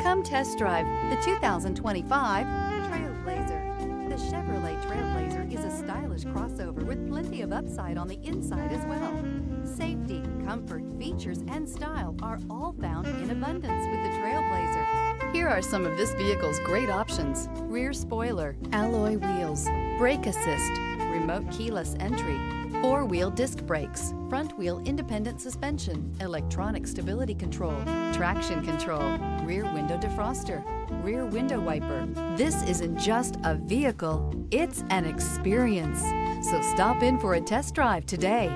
Come test drive the 2025 Trailblazer. The Chevrolet Trailblazer is a stylish crossover with plenty of upside on the inside as well. Safety, comfort, features, and style are all found in abundance with the Trailblazer. Here are some of this vehicle's great options: rear spoiler, alloy wheels, brake assist, remote keyless entry, four-wheel disc brakes, front-wheel independent suspension, electronic stability control, traction control, rear window defroster, rear window wiper. This isn't just a vehicle, it's an experience. So stop in for a test drive today.